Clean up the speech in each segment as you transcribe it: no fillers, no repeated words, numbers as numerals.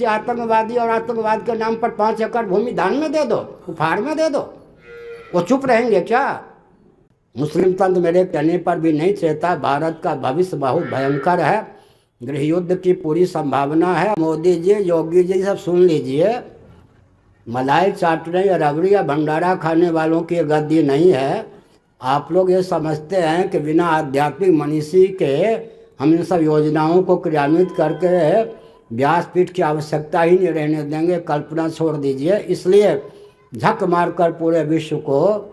बच्चे आतंकवादी और आतंकवाद के नाम पर 5 एकड़ भूमि दान में दे दो, उपहार में दे दो, वो चुप रहेंगे क्या? मुस्लिम तंत्र मेरे कहने पर भी नहीं चेता। भारत का भविष्य बहुत भयंकर है, गृह युद्ध की पूरी संभावना है। मोदी जी, योगी जी सब सुन लीजिए, मलाई चाटने या रबड़ी या भंडारा खाने वालों की गद्दी नहीं है। आप लोग ये समझते हैं कि बिना आध्यात्मिक मनीषी के हम इन सब योजनाओं को क्रियान्वित करके व्यासपीठ की आवश्यकता ही नहीं रहने देंगे। कल्पना छोड़ दीजिए। इसलिए झक मारकर पूरे विश्व को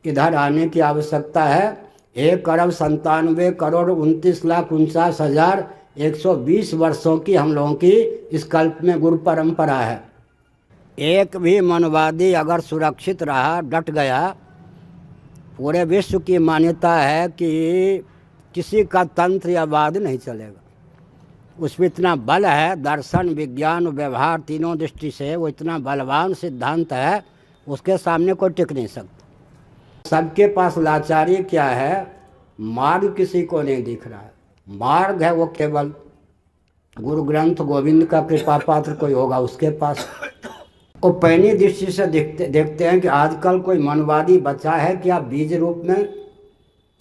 इधर आने की आवश्यकता है। 1,97,29,49,120 वर्षों की हम लोगों की इस कल्प में गुरु परंपरा है। एक भी मनवादी अगर सुरक्षित रहा, डट गया, पूरे विश्व की मान्यता है कि किसी का तंत्र या वाद नहीं चलेगा। उसमें इतना बल है, दर्शन, विज्ञान, व्यवहार तीनों दृष्टि से वो इतना बलवान सिद्धांत है, उसके सामने कोई टिक नहीं सकता। सबके पास लाचारी क्या है? मार्ग किसी को नहीं दिख रहा है। मार्ग है वो केवल गुरु ग्रंथ गोविंद का कृपा पात्र कोई होगा उसके पास। वो पैनी दृष्टि से देखते हैं कि आजकल कोई मनवादी बचा है क्या बीज रूप में?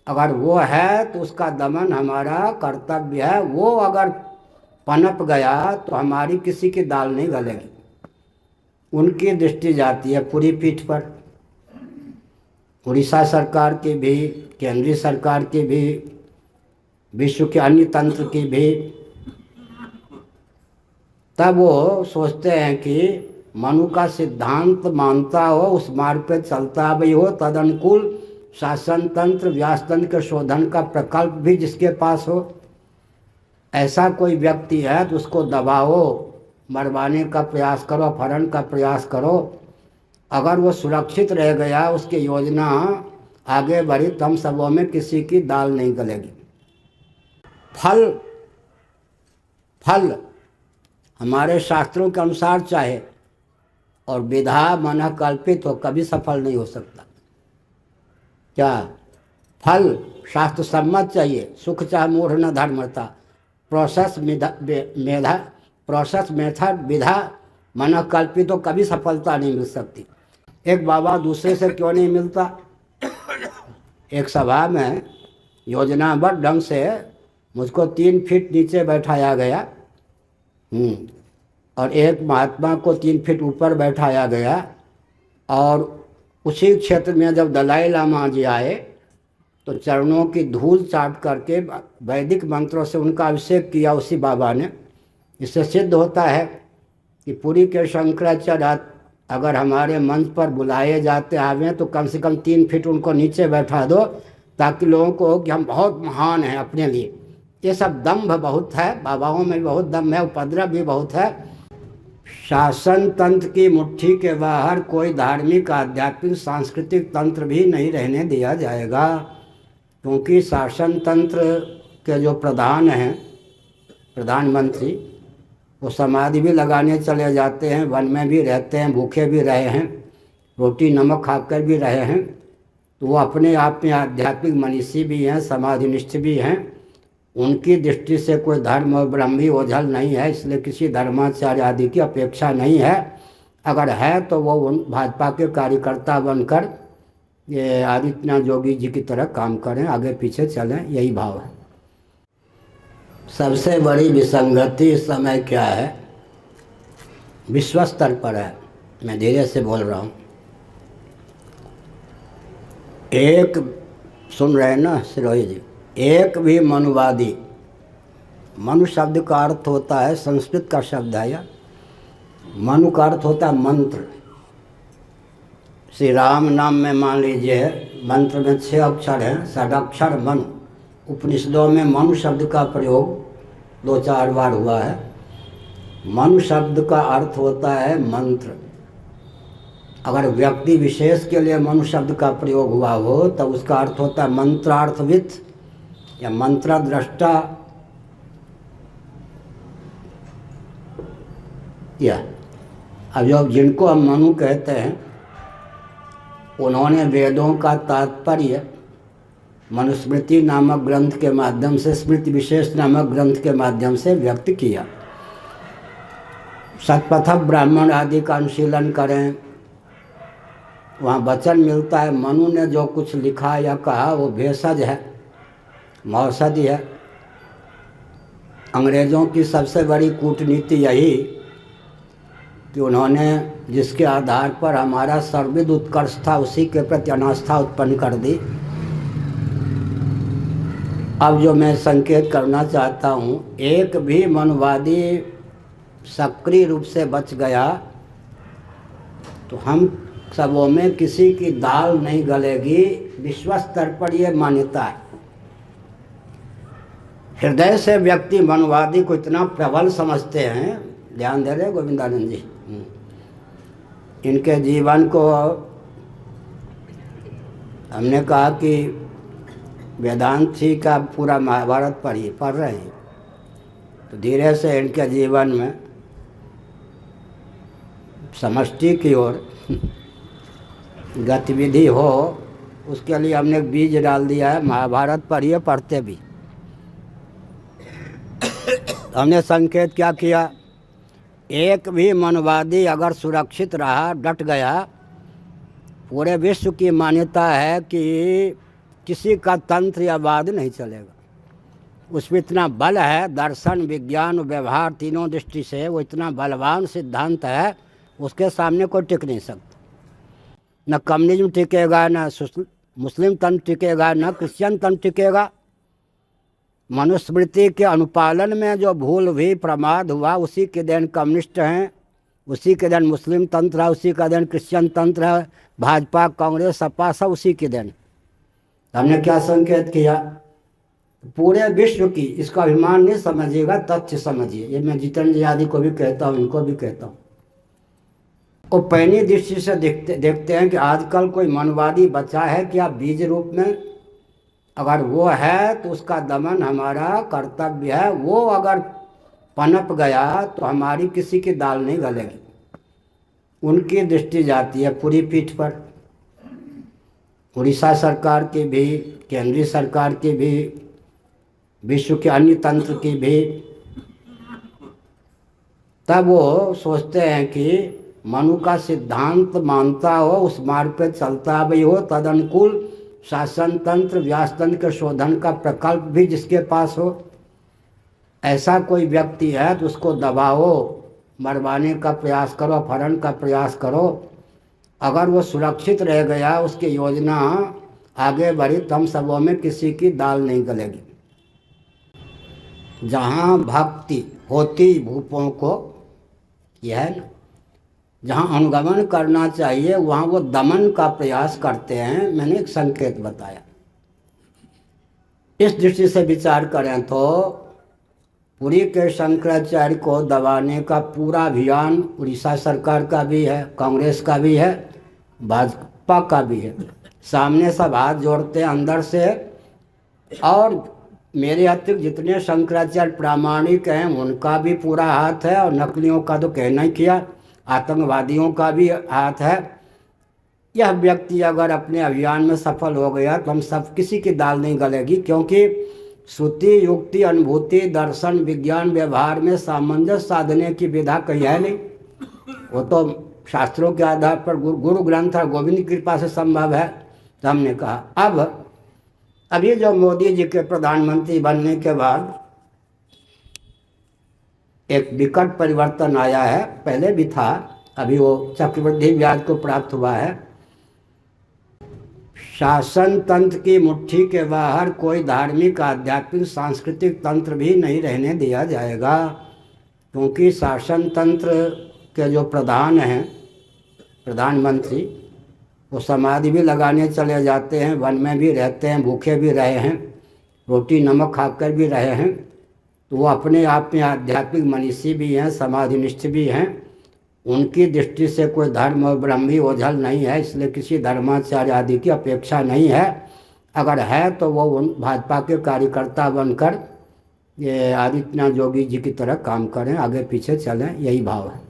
अगर वो है तो उसका दमन हमारा कर्तव्य है। वो अगर पनप गया तो हमारी किसी की दाल नहीं गलेगी। उनकी दृष्टि जाती है पूरी पीठ पर। उड़ीसा सरकार की भी, केंद्रीय सरकार की भी, विश्व के अन्य तंत्र की भी। तब वो सोचते हैं कि मनु का सिद्धांत मानता हो, उस मार्ग पे चलता भी हो, तदनुकूल शासन तंत्र, व्यास तंत्र के शोधन का प्रकल्प भी जिसके पास हो, ऐसा कोई व्यक्ति है तो उसको दबाओ, मरवाने का प्रयास करो, अपहरण का प्रयास करो। अगर वो सुरक्षित रह गया, उसकी योजना आगे बढ़ी, तम सबों में किसी की दाल नहीं गलेगी। फल हमारे शास्त्रों के अनुसार चाहे और विधा मन कल्पित हो, कभी सफल नहीं हो सकता। क्या फल शास्त्र सम्मत चाहिए? सुख चाह मूढ़ न धर्मता। प्रोसेस मेथड विधा मन कल्पित हो, कभी सफलता नहीं मिल सकती। एक बाबा दूसरे से क्यों नहीं मिलता? एक सभा में योजनाबद्ध ढंग से मुझको 3 फीट नीचे बैठाया गया और एक महात्मा को 3 फीट ऊपर बैठाया गया। और उसी क्षेत्र में जब दलाई लामा जी आए तो चरणों की धूल चाट करके वैदिक मंत्रों से उनका अभिषेक किया उसी बाबा ने। इससे सिद्ध होता है कि पुरी के शंकराचार्य अगर हमारे मंच पर बुलाए जाते आवे तो कम से कम 3 फीट उनको नीचे बैठा दो, ताकि लोगों को कि हम बहुत महान हैं अपने लिए। ये सब दंभ बहुत है, बाबाओं में भी बहुत दंभ है, उपद्रव भी बहुत है। शासन तंत्र की मुट्ठी के बाहर कोई धार्मिक, आध्यात्मिक, सांस्कृतिक तंत्र भी नहीं रहने दिया जाएगा, क्योंकि शासन तंत्र के जो प्रधान हैं, प्रधानमंत्री, वो समाधि भी लगाने चले जाते हैं, वन में भी रहते हैं, भूखे भी रहे हैं, रोटी नमक खाकर भी रहे हैं। तो वो अपने आप में आध्यात्मिक मनीषी भी हैं, समाधिनिष्ठ भी हैं। उनकी दृष्टि से कोई धर्म और ब्रह्मी ओझल नहीं है, इसलिए किसी धर्माचार्य आदि की अपेक्षा नहीं है। अगर है तो वो भाजपा के कार्यकर्ता बनकर ये आदित्यनाथ योगी जी की तरह काम करें, आगे पीछे चलें, यही भाव है। सबसे बड़ी विसंगति इस समय क्या है? विश्व स्तर पर है। मैं धीरे से बोल रहा हूँ। एक सुन रहे हैं ना सिरोही जी? एक भी मनुवादी, मनु शब्द का अर्थ होता है, संस्कृत का शब्द है यह। मनु का अर्थ होता है मंत्र। श्री राम नाम में मान लीजिए मंत्र में 6 अक्षर हैं, षडाक्षर मनु। उपनिषदों में मनु शब्द का प्रयोग 2-4 बार हुआ है। मनु शब्द का अर्थ होता है मंत्र। अगर व्यक्ति विशेष के लिए मनु शब्द का प्रयोग हुआ हो तब उसका अर्थ होता है मंत्रार्थविद या मंत्रद्रष्टा। या अब जो जिनको हम मनु कहते हैं, उन्होंने वेदों का तात्पर्य मनुस्मृति नामक ग्रंथ के माध्यम से, स्मृति विशेष नामक ग्रंथ के माध्यम से व्यक्त किया। शतपथ ब्राह्मण आदि का अनुशीलन करें। वहाँ वचन मिलता है मनु ने जो कुछ लिखा या कहा वो भेषज है, मौसदी है। अंग्रेज़ों की सबसे बड़ी कूटनीति यही कि उन्होंने जिसके आधार पर हमारा सर्वविध उत्कर्ष था उसी के प्रति अनास्था उत्पन्न कर दी। अब जो मैं संकेत करना चाहता हूँ, एक भी मनवादी सक्रिय रूप से बच गया तो हम सबों में किसी की दाल नहीं गलेगी। विश्व स्तर पर यह मान्यता है। हृदय से व्यक्ति मनवादी को इतना प्रबल समझते हैं, ध्यान दे रहे गोविंदानंद जी, इनके जीवन को हमने कहा कि वेदांत जी का पूरा महाभारत पढ़ रहे हैं तो धीरे से इनके जीवन में समष्टि की ओर गतिविधि हो, उसके लिए हमने बीज डाल दिया है। महाभारत पढ़िए, पढ़ते भी। हमने संकेत क्या किया, एक भी मनवादी अगर सुरक्षित रहा, डट गया, पूरे विश्व की मान्यता है कि किसी का तंत्र या वाद नहीं चलेगा। उसमें इतना बल है, दर्शन विज्ञान व्यवहार तीनों दृष्टि से वो इतना बलवान सिद्धांत है, उसके सामने कोई टिक नहीं सकता। न कम्युनिज्म टिकेगा, न मुस्लिम तंत्र टिकेगा, न क्रिश्चियन तंत्र टिकेगा। मनुस्मृति के अनुपालन में जो भूल हुई, प्रमाद हुआ, उसी के देन कम्युनिस्ट हैं, उसी के देन मुस्लिम तंत्र है, उसी का देन क्रिश्चियन तंत्र है, भाजपा कांग्रेस सपा सब उसी के देन। हमने क्या संकेत किया, पूरे विश्व की इसका अभिमान नहीं समझिएगा, तथ्य समझिए। ये मैं जितेंद्र यादव को भी कहता हूँ, इनको भी कहता हूँ। वो पैनी दृष्टि से देखते हैं कि आजकल कोई मनवादी बचा है क्या बीज रूप में? अगर वो है तो उसका दमन हमारा कर्तव्य है। वो अगर पनप गया तो हमारी किसी की दाल नहीं गलेगी। उनकी दृष्टि जाती है पूरी पीठ पर। उड़ीसा सरकार की भी, केंद्रीय सरकार की भी, विश्व के अन्य तंत्र की भी। तब वो सोचते हैं कि मनु का सिद्धांत मानता हो, उस मार्ग पे चलता भी हो, तदनुकूल शासन तंत्र व्यास तंत्र के शोधन का प्रकल्प भी जिसके पास हो, ऐसा कोई व्यक्ति है तो उसको दबाओ, मरवाने का प्रयास करो, अपहरण का प्रयास करो। अगर वो सुरक्षित रह गया, उसकी योजना आगे बढ़ी, तम सबों में किसी की दाल नहीं गलेगी। जहाँ भक्ति होती भूपों को, यह है ना, जहाँ अनुगमन करना चाहिए वहाँ वो दमन का प्रयास करते हैं। मैंने एक संकेत बताया। इस दृष्टि से विचार करें तो पुरी के शंकराचार्य को दबाने का पूरा अभियान उड़ीसा सरकार का भी है, कांग्रेस का भी है, भाजपा का भी है। सामने सब हाथ जोड़ते हैं अंदर से। और मेरे अतिरिक्त जितने शंकराचार्य प्रामाणिक हैं उनका भी पूरा हाथ है, और नकलियों का तो कहना ही किया, आतंकवादियों का भी हाथ है। यह व्यक्ति अगर अपने अभियान में सफल हो गया तो हम सब किसी की दाल नहीं गलेगी, क्योंकि श्रुति युक्ति अनुभूति दर्शन विज्ञान व्यवहार में सामंजस्य साधने की विधा कही है नहीं। वो तो शास्त्रों के आधार पर गुरु ग्रंथ और गोविंद की कृपा से संभव है। तो हमने कहा अभी जो मोदी जी के प्रधानमंत्री बनने के बाद एक विकट परिवर्तन आया है, पहले भी था, अभी वो चक्रवृद्धि ब्याज को प्राप्त हुआ है। शासन तंत्र की मुट्ठी के बाहर कोई धार्मिक आध्यात्मिक सांस्कृतिक तंत्र भी नहीं रहने दिया जाएगा, क्योंकि शासन तंत्र के जो प्रधान हैं, प्रधानमंत्री, वो समाधि भी लगाने चले जाते हैं, वन में भी रहते हैं, भूखे भी रहे हैं, रोटी नमक खाकर भी रहे हैं। तो वो अपने आप में आध्यात्मिक मनीषी भी हैं, समाधिनिष्ठ भी हैं। उनकी दृष्टि से कोई धर्म और ब्रह्मी ओझल नहीं है, इसलिए किसी धर्माचार्य आदि की अपेक्षा नहीं है। अगर है तो वो उन भाजपा के कार्यकर्ता बनकर ये आदित्यनाथ योगी जी की तरह काम करें, आगे पीछे चलें, यही भाव है।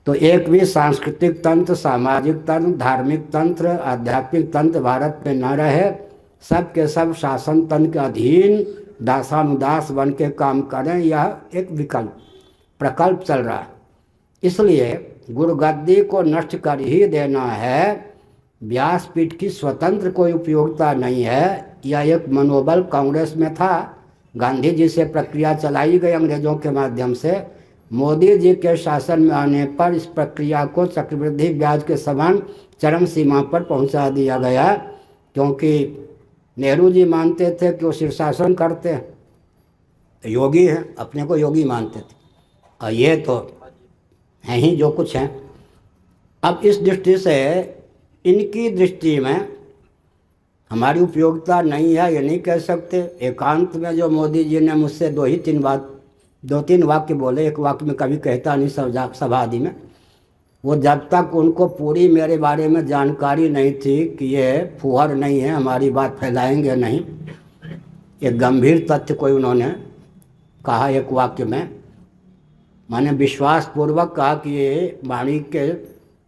तो एक भी सांस्कृतिक तंत्र, सामाजिक तंत्र, धार्मिक तंत्र, आध्यात्मिक तंत्र भारत में न रहे। सब के सब शासन तंत्र के अधीन दासानुदास बन के काम करें, यह एक विकल्प प्रकल्प चल रहा है। इसलिए गुरुगद्दी को नष्ट कर ही देना है। व्यासपीठ की स्वतंत्र कोई उपयोगिता नहीं है। यह एक मनोबल कांग्रेस में था। गांधी जी से प्रक्रिया चलाई गई अंग्रेजों के माध्यम से। मोदी जी के शासन में आने पर इस प्रक्रिया को चक्रवृद्धि ब्याज के समान चरम सीमा पर पहुंचा दिया गया, क्योंकि नेहरू जी मानते थे कि वो शीर्षासन करते हैं, योगी हैं, अपने को योगी मानते थे, और ये तो हैं ही जो कुछ हैं। अब इस दृष्टि से इनकी दृष्टि में हमारी उपयोगिता नहीं है ये नहीं कह सकते। एकांत में जो मोदी जी ने मुझसे दो तीन वाक्य बोले, एक वाक्य में कभी कहता नहीं सभा आदि में, वो जब तक उनको पूरी मेरे बारे में जानकारी नहीं थी कि ये फुहर नहीं है, हमारी बात फैलाएंगे नहीं, एक गंभीर तथ्य कोई उन्होंने कहा एक वाक्य में, मैंने विश्वास पूर्वक कहा कि ये वाणी के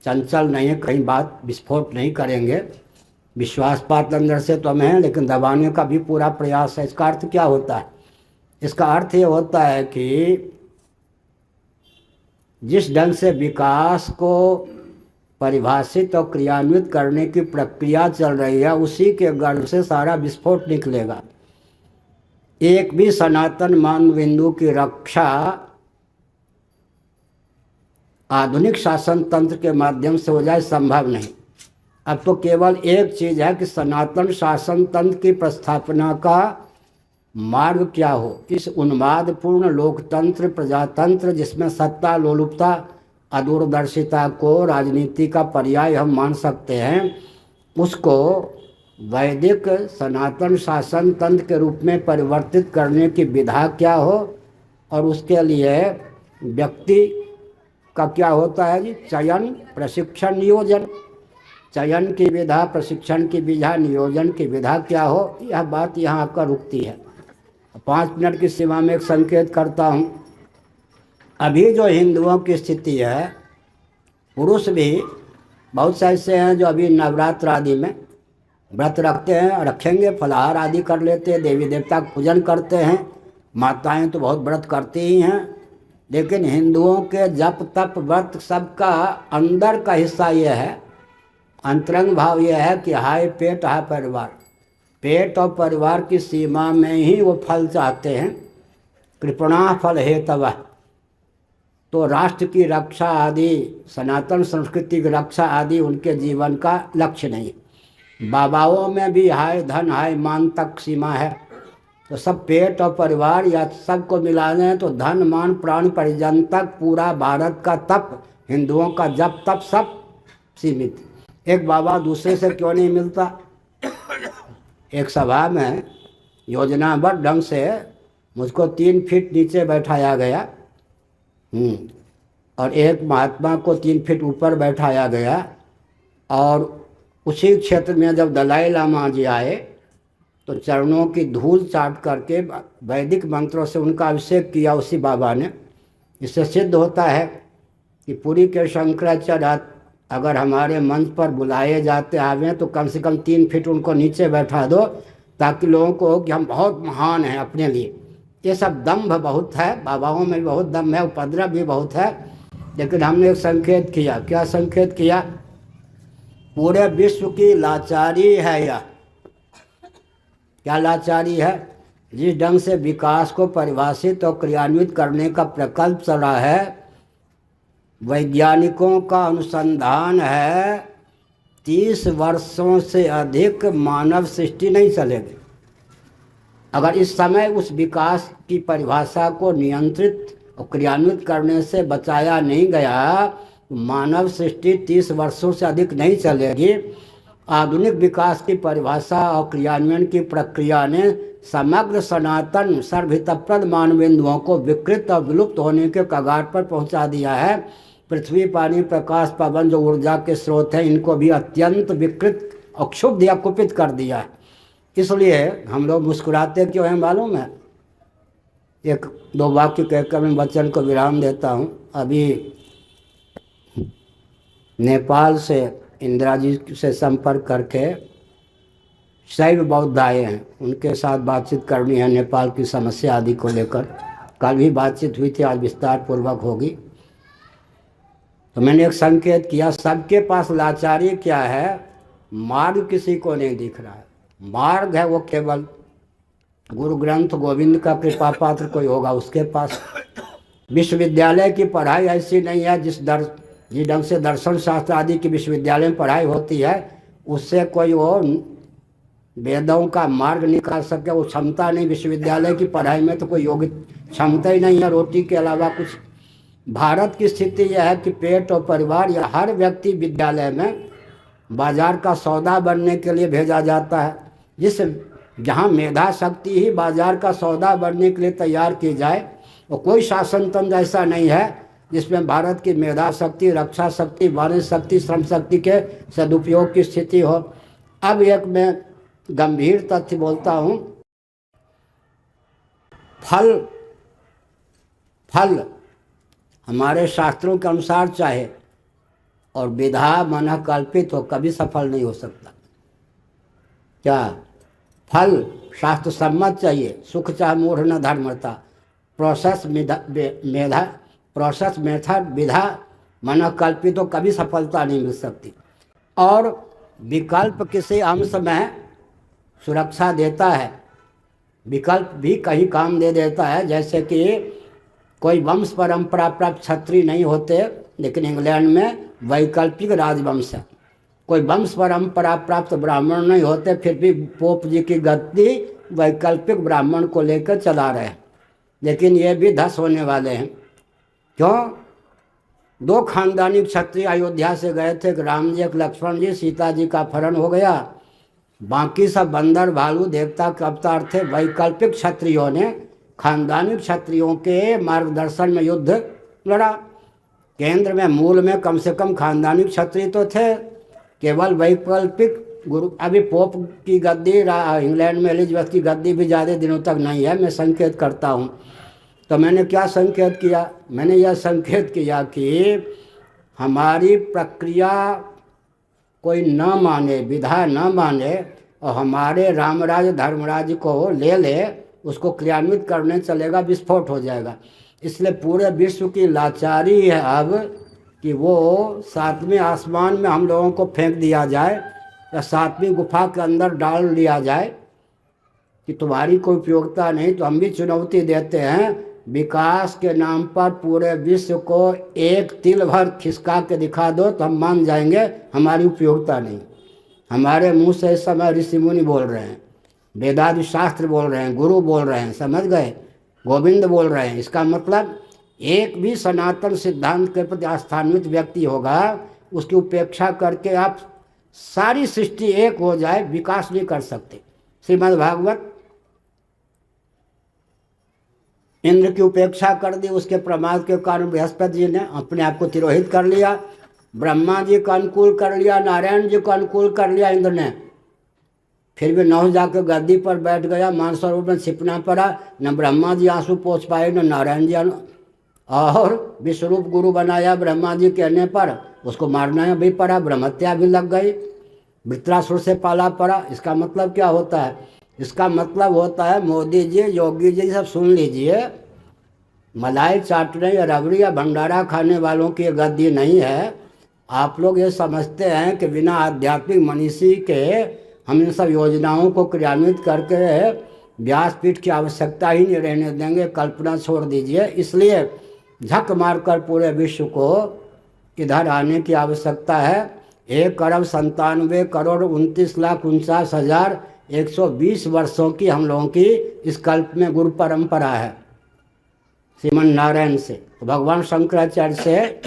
चंचल नहीं है, कहीं बात विस्फोट नहीं करेंगे, विश्वासपात अंदर से तो हमें है, लेकिन दबाने का भी पूरा प्रयास है। इसका अर्थ क्या होता है? इसका अर्थ ये होता है कि जिस ढंग से विकास को परिभाषित और क्रियान्वित करने की प्रक्रिया चल रही है, उसी के गर्भ से सारा विस्फोट निकलेगा। एक भी सनातन मान बिंदु की रक्षा आधुनिक शासन तंत्र के माध्यम से हो जाए संभव नहीं। अब तो केवल एक चीज़ है कि सनातन शासन तंत्र की प्रस्थापना का मार्ग क्या हो। इस उन्मादपूर्ण लोकतंत्र प्रजातंत्र जिसमें सत्ता लोलुपता अदूरदर्शिता को राजनीति का पर्याय हम मान सकते हैं, उसको वैदिक सनातन शासन तंत्र के रूप में परिवर्तित करने की विधा क्या हो, और उसके लिए व्यक्ति का क्या होता है जी, चयन प्रशिक्षण नियोजन, चयन की विधा, प्रशिक्षण की विधा, नियोजन की विधा क्या हो, यह बात यहाँ आकर रुकती है। 5 मिनट की सीमा में एक संकेत करता हूँ। अभी जो हिंदुओं की स्थिति है, पुरुष भी बहुत से ऐसे हैं जो अभी नवरात्र आदि में व्रत रखते हैं, रखेंगे, फलाहार आदि कर लेते हैं, देवी देवता का पूजन करते हैं, माताएं तो बहुत व्रत करती ही हैं, लेकिन हिंदुओं के जप तप व्रत सबका अंदर का हिस्सा ये है, अंतरंग भाव ये है कि हाय पेट हाय परिवार, पेट और परिवार की सीमा में ही वो फल चाहते हैं। कृपणा फल हेतव, तो राष्ट्र की रक्षा आदि, सनातन संस्कृति की रक्षा आदि उनके जीवन का लक्ष्य नहीं। बाबाओं में भी हाय धन हाय मान तक सीमा है, तो सब पेट और परिवार या सबको मिला दें तो धन मान प्राण परिजन तक पूरा भारत का तप, हिंदुओं का जप तप सब सीमित। एक बाबा दूसरे से क्यों नहीं मिलता? एक सभा में योजनाबद्ध ढंग से मुझको 3 फीट नीचे बैठाया गया, और एक महात्मा को 3 फीट ऊपर बैठाया गया, और उसी क्षेत्र में जब दलाई लामा जी आए तो चरणों की धूल चाट करके वैदिक मंत्रों से उनका अभिषेक किया उसी बाबा ने। इससे सिद्ध होता है कि पुरी के शंकराचार्य अगर हमारे मंच पर बुलाए जाते आवे तो कम से कम 3 फीट उनको नीचे बैठा दो, ताकि लोगों को हो कि हम बहुत महान हैं अपने लिए। ये सब दम्भ बहुत है, बाबाओं में भी बहुत दम्भ है, उपद्रव भी बहुत है। लेकिन हमने एक संकेत किया। क्या संकेत किया? पूरे विश्व की लाचारी है यह। क्या लाचारी है? जिस ढंग से विकास को परिभाषित और क्रियान्वित करने का प्रकल्प चल रहा है, वैज्ञानिकों का अनुसंधान है 30 वर्षों से अधिक मानव सृष्टि नहीं चलेगी। अगर इस समय उस विकास की परिभाषा को नियंत्रित और क्रियान्वित करने से बचाया नहीं गया तो मानव सृष्टि 30 वर्षों से अधिक नहीं चलेगी। आधुनिक विकास की परिभाषा और क्रियान्वयन की प्रक्रिया ने समग्र सनातन सर्वहितप्रद मानवेंदुओं को विकृत और विलुप्त होने के कगार पर पहुंचा दिया है। पृथ्वी, पानी, प्रकाश, पवन जो ऊर्जा के स्रोत हैं, इनको भी अत्यंत विकृत और क्षुब्ध या कुपित कर दिया है। इसलिए हम लोग मुस्कुराते क्यों हैं मालूम है? 1-2 वाक्य कहकर मैं वचन को विराम देता हूँ। अभी नेपाल से इंदिरा जी से संपर्क करके शैव बौद्ध आए हैं, उनके साथ बातचीत करनी है नेपाल की समस्या आदि को लेकर। कल भी बातचीत हुई थी, आज विस्तार पूर्वक होगी। तो मैंने एक संकेत किया, सबके पास लाचारी क्या है, मार्ग किसी को नहीं दिख रहा है। मार्ग है वो केवल गुरु ग्रंथ गोविंद का कृपा पात्र कोई होगा उसके पास। विश्वविद्यालय की पढ़ाई ऐसी नहीं है जिस ढंग से दर्शन शास्त्र आदि की विश्वविद्यालय में पढ़ाई होती है उससे कोई वो वेदों का मार्ग निकाल सके, वो क्षमता नहीं। विश्वविद्यालय की पढ़ाई में तो कोई योग्य क्षमता ही नहीं है रोटी के अलावा कुछ। भारत की स्थिति यह है कि पेट और परिवार या हर व्यक्ति विद्यालय में बाजार का सौदा बनने के लिए भेजा जाता है। जहाँ मेधा शक्ति ही बाजार का सौदा बनने के लिए तैयार की जाए, और कोई शासन तंत्र ऐसा नहीं है जिसमें भारत की मेधा शक्ति, रक्षा शक्ति, वाणिज्य शक्ति, श्रम शक्ति के सदुपयोग की स्थिति हो। अब एक मैं गंभीर तथ्य बोलता हूँ, फल हमारे शास्त्रों के अनुसार चाहे और विधा मन कल्पित हो, कभी सफल नहीं हो सकता। क्या फल शास्त्र सम्मत चाहिए, सुख चाहे मूढ़ न धर्मता, प्रोसेस मेथड विधा मन कल्पित हो, कभी सफलता नहीं मिल सकती। और विकल्प किसी अंश में सुरक्षा देता है, विकल्प भी कहीं काम दे देता है। जैसे कि कोई वंश परंपरा प्राप्त क्षत्रिय नहीं होते, लेकिन इंग्लैंड में वैकल्पिक राजवंश है। कोई वंश परंपरा प्राप्त ब्राह्मण नहीं होते, फिर भी पोप जी की गद्दी वैकल्पिक ब्राह्मण को लेकर चला रहे हैं, लेकिन ये भी धस होने वाले हैं। क्यों? दो खानदानी क्षत्रिय अयोध्या से गए थे, एक राम जी एक लक्ष्मण जी, सीता जी का अपहरण हो गया, बाकी सब बंदर भालू देवता के अवतार थे। वैकल्पिक क्षत्रियों ने खानदानी क्षत्रियों के मार्गदर्शन में युद्ध लड़ा। केंद्र में मूल में कम से कम खानदानी क्षत्रिय तो थे, केवल वैकल्पिक गुरु। अभी पोप की गद्दी इंग्लैंड में एलिजाबेथ की गद्दी भी ज़्यादा दिनों तक नहीं है। मैं संकेत करता हूँ, तो मैंने क्या संकेत किया? मैंने यह संकेत किया कि हमारी प्रक्रिया कोई न माने, विधा न माने और हमारे रामराज धर्मराज को ले उसको क्रियान्वित करने चलेगा, विस्फोट हो जाएगा। इसलिए पूरे विश्व की लाचारी है अब कि वो सातवें आसमान में हम लोगों को फेंक दिया जाए या सातवीं गुफा के अंदर डाल लिया जाए कि तुम्हारी कोई उपयोगिता नहीं। तो हम भी चुनौती देते हैं, विकास के नाम पर पूरे विश्व को एक तिल भर खिसका के दिखा दो तो हम मान जाएंगे हमारी उपयोगिता नहीं। हमारे मुंह से इस समय ऋषि मुनि बोल रहे हैं, वेदादि शास्त्र बोल रहे हैं, गुरु बोल रहे हैं, समझ गए, गोविंद बोल रहे हैं। इसका मतलब एक भी सनातन सिद्धांत के प्रति आस्थान्वित व्यक्ति होगा, उसकी उपेक्षा करके आप सारी सृष्टि एक हो जाए, विकास नहीं कर सकते। श्रीमद् भागवत इंद्र की उपेक्षा कर दी, उसके प्रमाद के कारण बृहस्पति जी ने अपने आप को तिरोहित कर लिया, ब्रह्मा जी को अनुकूल कर लिया, नारायण जी को अनुकूल कर लिया इंद्र ने। फिर भी नौ जाकर गद्दी पर बैठ गया, मानसरोवर में छिपना पड़ा, न ब्रह्मा जी आंसू पोंछ पाए न नारायण जी, और विश्वरूप गुरु बनाया ब्रह्मा जी कहने पर उसको मारना भी पड़ा, ब्रह्महत्या भी लग गई, वृत्रासुर से पाला पड़ा। इसका मतलब क्या होता है? इसका मतलब होता है, मोदी जी, योगी जी सब सुन लीजिए, मलाई चाटने या रबड़ी या भंडारा खाने वालों की गद्दी नहीं है। आप लोग ये समझते हैं कि बिना आध्यात्मिक मनीषी के हम इन सब योजनाओं को क्रियान्वित करके व्यासपीठ की आवश्यकता ही नहीं रहने देंगे, कल्पना छोड़ दीजिए। इसलिए झक मारकर पूरे विश्व को इधर आने की आवश्यकता है। 1,97,29,49,120 वर्षों की हम लोगों की इस कल्प में गुरु परंपरा है, श्रीमन नारायण से। भगवान शंकराचार्य से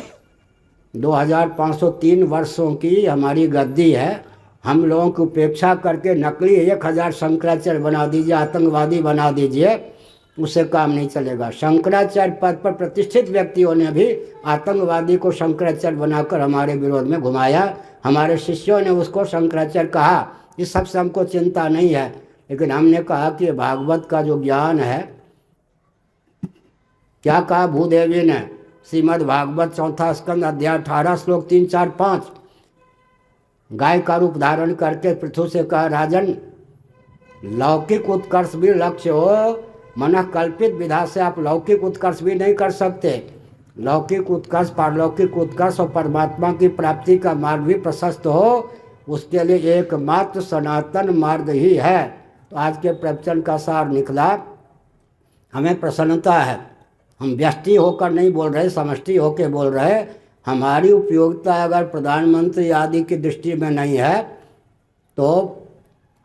2503 वर्षों की हमारी गद्दी है। हम लोगों की उपेक्षा करके नकली 1000 शंकराचार्य बना दीजिए, आतंकवादी बना दीजिए, उससे काम नहीं चलेगा। शंकराचार्य पद पर प्रतिष्ठित व्यक्तियों ने भी आतंकवादी को शंकराचार्य बनाकर हमारे विरोध में घुमाया। हमारे शिष्यों ने उसको शंकराचार्य कहा। इस सबसे हमको चिंता नहीं है, लेकिन हमने कहा कि भागवत का जो ज्ञान है, क्या कहा भूदेवी ने? श्रीमद् भागवत 4 स्कंद अध्याय 18 श्लोक 3, 4, 5, गाय का रूप धारण करके पृथु से कहा, राजन लौकिक उत्कर्ष भी लक्ष्य हो, मन कल्पित विधा से आप लौकिक उत्कर्ष भी नहीं कर सकते। लौकिक उत्कर्ष, पारलौकिक उत्कर्ष और परमात्मा की प्राप्ति का मार्ग भी प्रशस्त हो, उसके लिए एकमात्र सनातन मार्ग ही है। तो आज के प्रवचन का सार निकला, हमें प्रसन्नता है, हम व्यष्टि होकर नहीं बोल रहे, समष्टि होकर बोल रहे। हमारी उपयोगिता अगर प्रधानमंत्री आदि की दृष्टि में नहीं है तो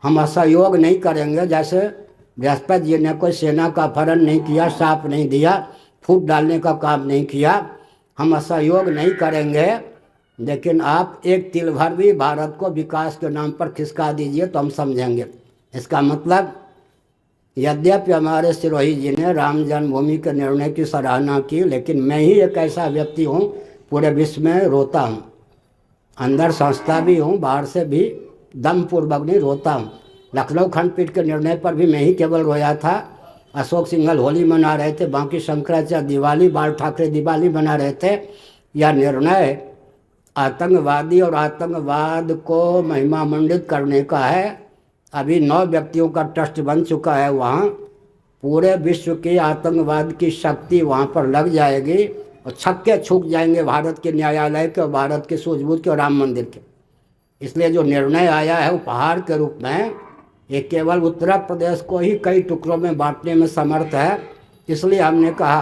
हम असहयोग नहीं करेंगे। जैसे बृहस्पति जी ने कोई सेना का अपहरण नहीं किया, साप नहीं दिया, फूट डालने का काम नहीं किया, हम असहयोग नहीं करेंगे। लेकिन आप एक तिल भर भी भारत को विकास के नाम पर खिसका दीजिए तो हम समझेंगे। इसका मतलब यद्यपि हमारे सिरोही जी ने राम जन्मभूमि के निर्णय की सराहना की, लेकिन मैं ही एक ऐसा व्यक्ति हूँ पूरे विश्व में रोता हूँ, अंदर संस्था भी हूँ, बाहर से भी दम पूर्वक नहीं रोता हूँ। लखनऊ खंडपीठ के निर्णय पर भी मैं ही केवल रोया था। अशोक सिंघल होली मना रहे थे, बाकी शंकराचार्य दिवाली, बाल ठाकरे दिवाली मना रहे थे। यह निर्णय आतंकवादी और आतंकवाद को महिमा मंडित करने का है। अभी 9 व्यक्तियों का ट्रस्ट बन चुका है, वहाँ पूरे विश्व की आतंकवाद की शक्ति वहाँ पर लग जाएगी और छक्के छूट जाएंगे भारत के न्यायालय के और भारत के सूझबूझ के और राम मंदिर के। इसलिए जो निर्णय आया है उपहार के रूप में, ये केवल उत्तर प्रदेश को ही कई टुकड़ों में बांटने में समर्थ है। इसलिए हमने कहा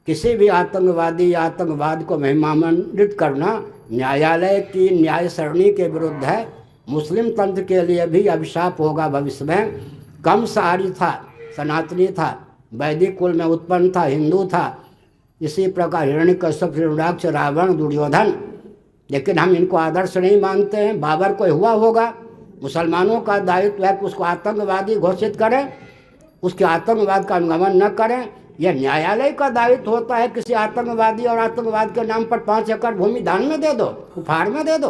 किसी भी आतंकवादी या आतंकवाद को महिमामंडित करना न्यायालय की न्याय सरणी के विरुद्ध है। मुस्लिम तंत्र के लिए भी अभिशाप होगा भविष्य में। कंसहारी था, सनातनी था, वैदिक कुल में उत्पन्न था, हिंदू था। इसी प्रकार हिरण्यकश्यप, हिरण्याक्ष, रावण, दुर्योधन, लेकिन हम इनको आदर्श नहीं मानते हैं। बाबर कोई हुआ होगा, मुसलमानों का दायित्व है कि उसको आतंकवादी घोषित करें, उसके आतंकवाद का अनुगमन न करें। यह न्यायालय का दायित्व होता है किसी आतंकवादी और आतंकवाद के नाम पर 5 एकड़ भूमि दान में दे दो, उपहार में दे दो,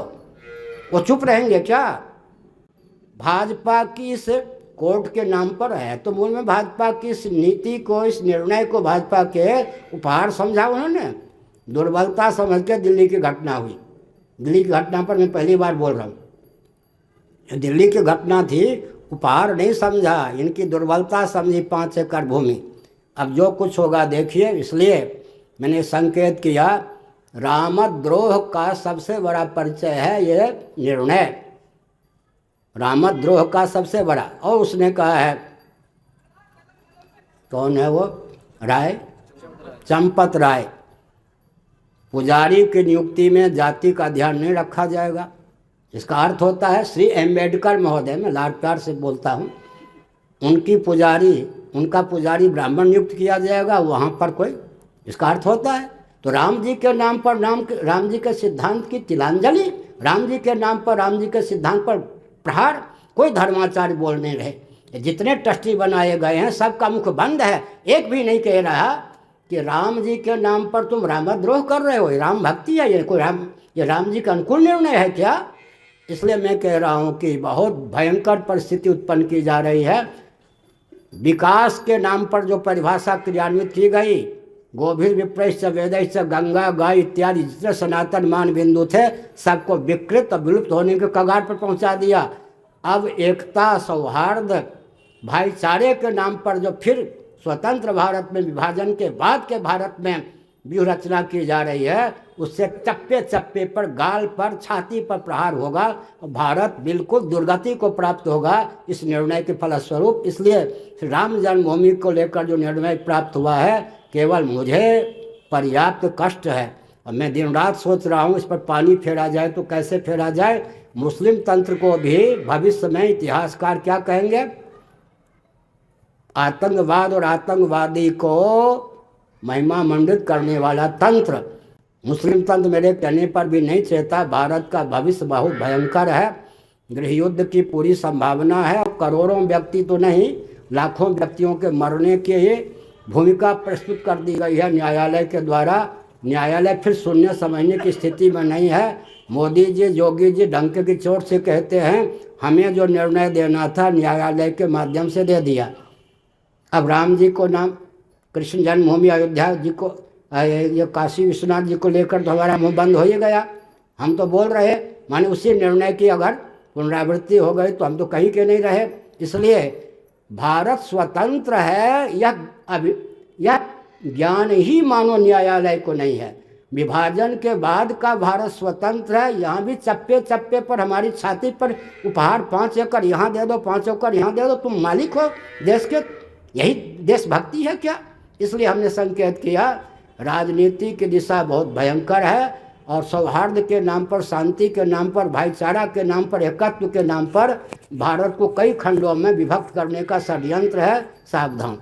वो चुप रहेंगे क्या? भाजपा की इस कोर्ट के नाम पर है तो मूल में भाजपा की इस नीति को, इस निर्णय को भाजपा के उपहार समझा उन्होंने। दुर्बलता समझ के दिल्ली की घटना हुई। दिल्ली की घटना पर मैं पहली बार बोल रहा हूँ। दिल्ली की घटना थी, उपहार नहीं समझा, इनकी दुर्बलता समझी 5 एकड़ भूमि। अब जो कुछ होगा देखिए। इसलिए मैंने संकेत किया, रामद्रोह का सबसे बड़ा परिचय है ये निर्णय, रामद्रोह का सबसे बड़ा। और उसने कहा है, कौन है वो, राय, चंपत राय, पुजारी की नियुक्ति में जाति का ध्यान नहीं रखा जाएगा। इसका अर्थ होता है श्री अम्बेडकर महोदय, मैं लाड प्यार से बोलता हूँ, उनका पुजारी ब्राह्मण नियुक्त किया जाएगा, वहाँ पर कोई, इसका अर्थ होता है। तो राम जी के नाम पर, राम जी के सिद्धांत की तिलांजलि, राम जी के नाम पर, राम जी के सिद्धांत पर प्रहार, कोई धर्माचार्य बोल नहीं रहे। जितने ट्रस्टी बनाए गए हैं सबका मुख बंद है, एक भी नहीं कह रहा कि राम जी के नाम पर तुम रामद्रोह कर रहे हो। राम भक्ति है ये, कोई ये राम जी का अनुकूल निर्णय है क्या? इसलिए मैं कह रहा हूँ कि बहुत भयंकर परिस्थिति उत्पन्न की जा रही है। विकास के नाम पर जो परिभाषा क्रियान्वित की गई, गोभिर विप्रश्च वेदैश्च, गंगा, गाय इत्यादि जितने सनातन मान बिंदु थे सबको विकृत और विलुप्त होने के कगार पर पहुंचा दिया। अब एकता, सौहार्द, भाईचारे के नाम पर जो फिर स्वतंत्र भारत में, विभाजन के बाद के भारत में व्यूह रचना की जा रही है, उससे चप्पे चप्पे पर, गाल पर, छाती पर प्रहार होगा और भारत बिल्कुल दुर्गति को प्राप्त होगा इस निर्णय के फलस्वरूप। इसलिए राम जन्मभूमि को लेकर जो निर्णय प्राप्त हुआ है, केवल मुझे पर्याप्त कष्ट है और मैं दिन रात सोच रहा हूँ इस पर पानी फेरा जाए तो कैसे फेरा जाए। मुस्लिम तंत्र को भी भविष्य में इतिहासकार क्या कहेंगे, आतंकवाद और आतंकवादी को महिमा मंडित करने वाला तंत्र। मुस्लिम तंत्र मेरे कहने पर भी नहीं चाहता। भारत का भविष्य बहुत भयंकर है, गृह युद्ध की पूरी संभावना है और करोड़ों व्यक्ति तो नहीं, लाखों व्यक्तियों के मरने के ये भूमिका प्रस्तुत कर दी गई है न्यायालय के द्वारा। न्यायालय फिर शून्य समझने की स्थिति में नहीं है। मोदी जी, योगी जी डंके की चोट से कहते हैं हमें जो निर्णय देना था न्यायालय के माध्यम से दे दिया। अब राम जी को नाम, कृष्ण जन्मभूमि अयोध्या जी को, ये काशी विश्वनाथ जी को लेकर तो हमारा मुंह बंद हो ही गया। हम तो बोल रहे, माने उसी निर्णय की अगर पुनरावृत्ति हो गई तो हम तो कहीं के नहीं रहे। इसलिए भारत स्वतंत्र है, यह ज्ञान ही मानो न्यायालय को नहीं है। विभाजन के बाद का भारत स्वतंत्र है, यहाँ भी चप्पे चप्पे पर हमारी छाती पर उपहार 5 एकड़ यहाँ दे दो, 5 एकड़ यहाँ दे दो, तुम मालिक हो देश के। यही देशभक्ति है क्या? इसलिए हमने संकेत किया राजनीति की दिशा बहुत भयंकर है और सौहार्द के नाम पर, शांति के नाम पर, भाईचारा के नाम पर, एकत्व के नाम पर भारत को कई खंडों में विभक्त करने का षड्यंत्र है। सावधान।